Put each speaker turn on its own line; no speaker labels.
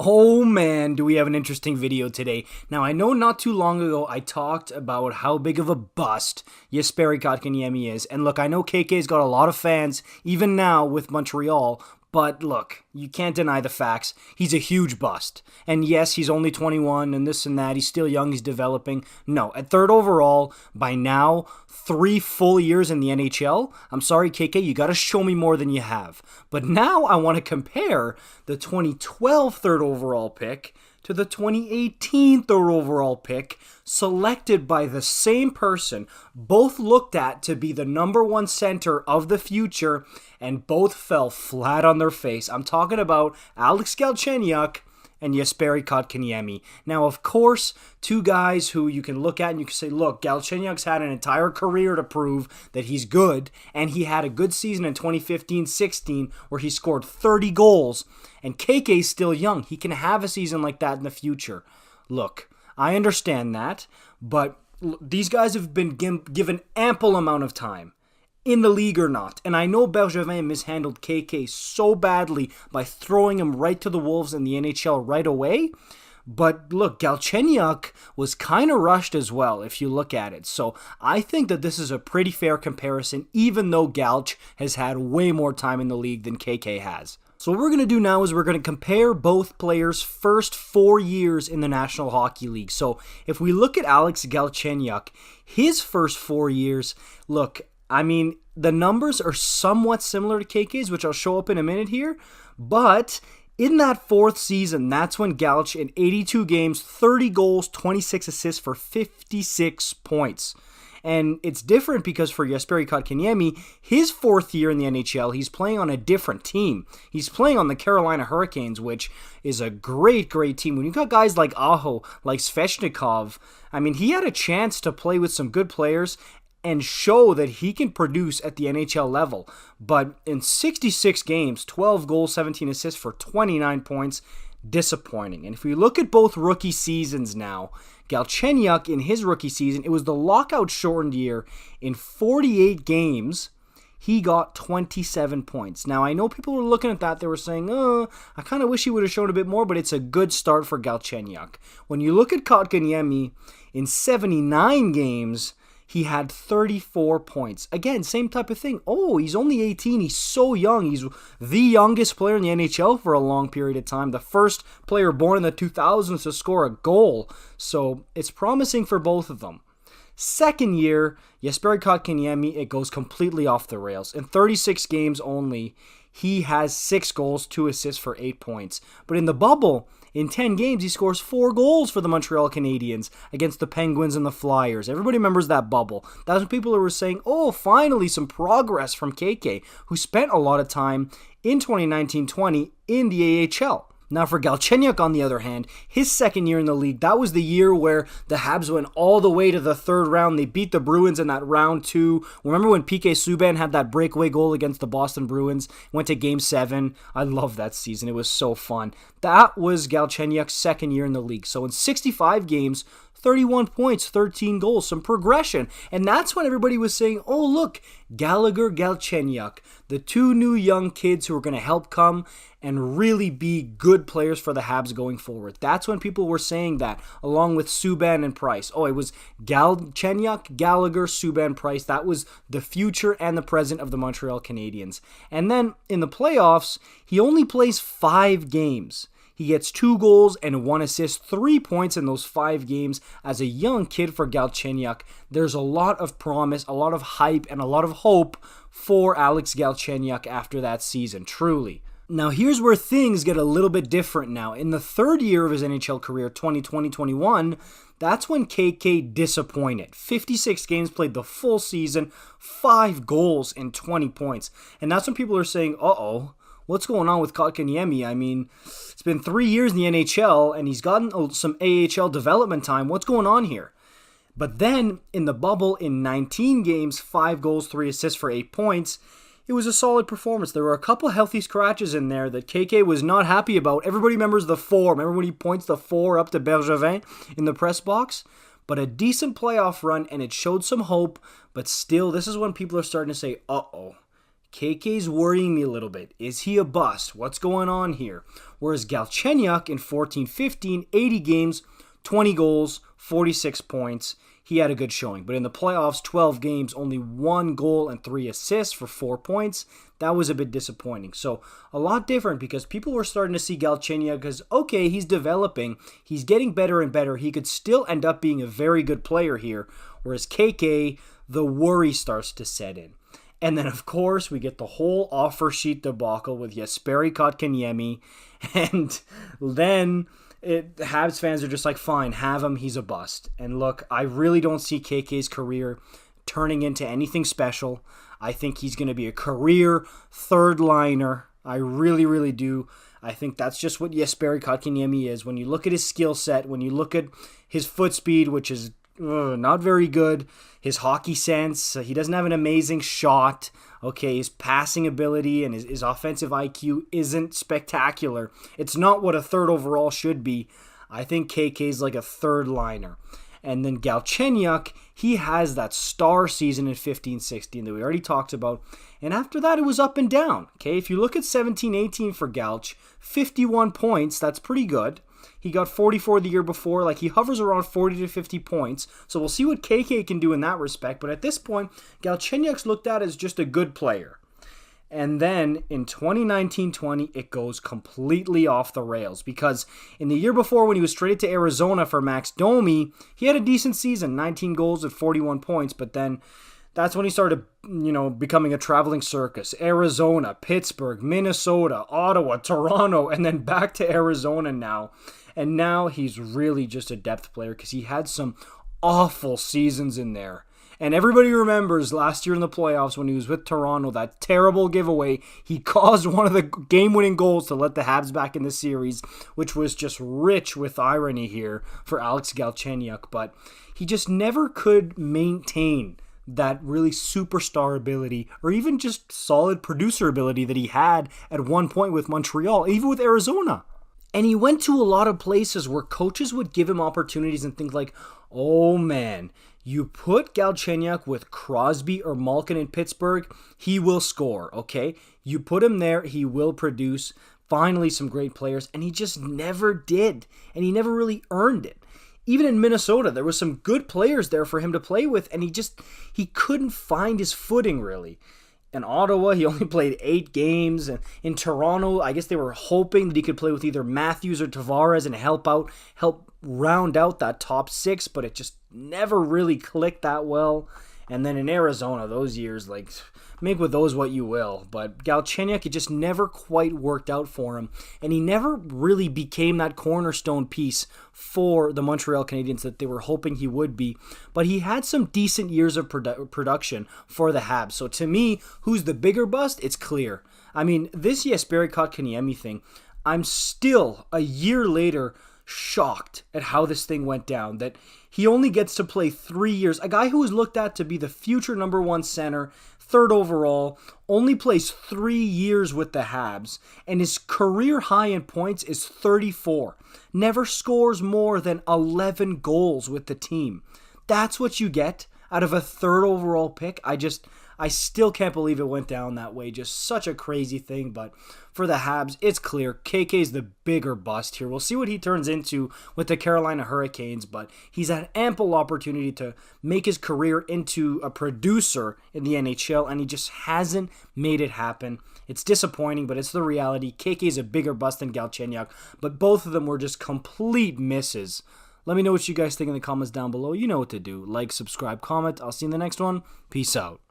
Oh man, do we have an interesting video today. Now, I know not too long ago I talked about how big of a bust Jesperi Kotkaniemi is. And look, I know KK's got a lot of fans, even now with Montreal. But look, you can't deny the facts. He's a huge bust. And yes, he's only 21 and this and that. He's still young. He's developing. No, at third overall, by now, 3 full years in the NHL. I'm sorry, KK, you got to show me more than you have. But now I want to compare the 2012 third overall pick to the 2018 third overall pick selected by the same person, both looked at to be the number one center of the future, and both fell flat on their face. I'm talking about Alex Galchenyuk and Jesperi Kotkaniemi. Now, of course, two guys who you can look at and you can say, look, Galchenyuk's had an entire career to prove that he's good, and he had a good season in 2015-16 where he scored 30 goals, and KK's still young. He can have a season like that in the future. Look, I understand that, but these guys have been given ample amount of time in the league or not. And I know Bergevin mishandled KK so badly by throwing him right to the Wolves in the NHL right away. But look, Galchenyuk was kind of rushed as well, if you look at it. So I think that this is a pretty fair comparison, even though Galch has had way more time in the league than KK has. So what we're going to do now is we're going to compare both players' first 4 years in the National Hockey League. So if we look at Alex Galchenyuk, his first 4 years, look, I mean, the numbers are somewhat similar to KK's, which I'll show up in a minute here, but in that fourth season, that's when Galch, in 82 games, 30 goals, 26 assists for 56 points. And it's different because for Jesperi Kotkaniemi, his fourth year in the NHL, he's playing on a different team. He's playing on the Carolina Hurricanes, which is a great, great team. When you got guys like Aho, like Svechnikov, I mean, he had a chance to play with some good players and show that he can produce at the NHL level. But in 66 games, 12 goals, 17 assists for 29 points, disappointing. And if we look at both rookie seasons now, Galchenyuk in his rookie season, it was the lockout-shortened year. In 48 games, he got 27 points. Now, I know people were looking at that. They were saying, I kind of wish he would have shown a bit more, but it's a good start for Galchenyuk. When you look at Kotkaniemi, in 79 games, he had 34 points. Again, same type of thing. Oh, he's only 18. He's so young. He's the youngest player in the NHL for a long period of time. The first player born in the 2000s to score a goal. So it's promising for both of them. Second year, Jesperi Kotkaniemi, it goes completely off the rails. In 36 games only, he has 6 goals, 2 assists for 8 points. But in the bubble, in 10 games, he scores 4 goals for the Montreal Canadiens against the Penguins and the Flyers. Everybody remembers that bubble. That's when people were saying, oh, finally some progress from KK, who spent a lot of time in 2019-20 in the AHL. Now for Galchenyuk, on the other hand, his second year in the league, that was the year where the Habs went all the way to the third round. They beat the Bruins in that round 2. Remember when PK Subban had that breakaway goal against the Boston Bruins? Went to Game 7. I love that season. It was so fun. That was Galchenyuk's second year in the league. So in 65 games, 31 points, 13 goals, some progression. And that's when everybody was saying, oh, look, Gallagher, Galchenyuk, the two new young kids who are going to help come and really be good players for the Habs going forward. That's when people were saying that, along with Subban and Price. Oh, it was Galchenyuk, Gallagher, Subban, Price. That was the future and the present of the Montreal Canadiens. And then in the playoffs, he only plays 5 games. He gets 2 goals and 1 assist, 3 points in those 5 games. As a young kid for Galchenyuk, there's a lot of promise, a lot of hype, and a lot of hope for Alex Galchenyuk after that season, truly. Now, here's where things get a little bit different now. In the third year of his NHL career, 2020-21, that's when KK disappointed. 56 games played the full season, 5 goals and 20 points. And that's when people are saying, uh-oh, what's going on with Kotkaniemi? I mean, it's been 3 years in the NHL, and he's gotten some AHL development time. What's going on here? But then, in the bubble, in 19 games, 5 goals, 3 assists for 8 points, it was a solid performance. There were a couple healthy scratches in there that KK was not happy about. Everybody remembers the 4. Remember when he points the 4 up to Bergevin in the press box? But a decent playoff run, and it showed some hope. But still, this is when people are starting to say, uh-oh, KK's worrying me a little bit. Is he a bust? What's going on here? Whereas Galchenyuk in 14-15, 80 games, 20 goals, 46 points. He had a good showing. But in the playoffs, 12 games, only 1 goal and 3 assists for 4 points. That was a bit disappointing. So a lot different because people were starting to see Galchenyuk because, okay, he's developing. He's getting better and better. He could still end up being a very good player here. Whereas KK, the worry starts to set in. And then, of course, we get the whole offer sheet debacle with Jesperi Kotkaniemi. And then Habs fans are just like, fine, have him. He's a bust. And look, I really don't see KK's career turning into anything special. I think he's going to be a career third liner. I really, really do. I think that's just what Jesperi Kotkaniemi is. When you look at his skill set, when you look at his foot speed, which is not very good, his hockey sense, he doesn't have an amazing shot. Okay, his passing ability and his offensive IQ isn't spectacular. It's not what a third overall should be. I think KK's like a third liner. And then Galchenyuk, he has that star season in 15-16 that we already talked about. And after that, it was up and down. Okay, if you look at 17-18 for Galch, 51 points, that's pretty good. He got 44 the year before. Like, he hovers around 40 to 50 points. So we'll see what KK can do in that respect. But at this point, Galchenyuk's looked at as just a good player. And then in 2019-20, it goes completely off the rails. Because in the year before, when he was traded to Arizona for Max Domi, he had a decent season, 19 goals at 41 points. But then that's when he started, becoming a traveling circus. Arizona, Pittsburgh, Minnesota, Ottawa, Toronto, and then back to Arizona now. And now he's really just a depth player because he had some awful seasons in there. And everybody remembers last year in the playoffs when he was with Toronto, that terrible giveaway. He caused one of the game-winning goals to let the Habs back in the series, which was just rich with irony here for Alex Galchenyuk. But he just never could maintain that really superstar ability or even just solid producer ability that he had at one point with Montreal, even with Arizona. And he went to a lot of places where coaches would give him opportunities and think like, oh man, you put Galchenyuk with Crosby or Malkin in Pittsburgh, he will score, okay? You put him there, he will produce finally some great players, and he just never did. And he never really earned it. Even in Minnesota, there was some good players there for him to play with, and he couldn't find his footing, really. In Ottawa, he only played 8 games. And in Toronto, I guess they were hoping that he could play with either Matthews or Tavares and help round out that top 6, but it just never really clicked that well. And then in Arizona, those years, make with those what you will. But Galchenyuk, it just never quite worked out for him. And he never really became that cornerstone piece for the Montreal Canadiens that they were hoping he would be. But he had some decent years of production for the Habs. So to me, who's the bigger bust? It's clear. I mean, this Jesperi Kotkaniemi thing, I'm still, a year later, shocked at how this thing went down, that he only gets to play 3 years. A guy who was looked at to be the future number 1 center, 3rd overall, only plays 3 years with the Habs, and his career high in points is 34. Never scores more than 11 goals with the team. That's what you get out of a 3rd overall pick. I still can't believe it went down that way. Just such a crazy thing. But for the Habs, it's clear KK's the bigger bust here. We'll see what he turns into with the Carolina Hurricanes, but he's had ample opportunity to make his career into a producer in the NHL, and he just hasn't made it happen. It's disappointing, but it's the reality. KK's a bigger bust than Galchenyuk, but both of them were just complete misses. Let me know what you guys think in the comments down below. You know what to do. Like, subscribe, comment. I'll see you in the next one. Peace out.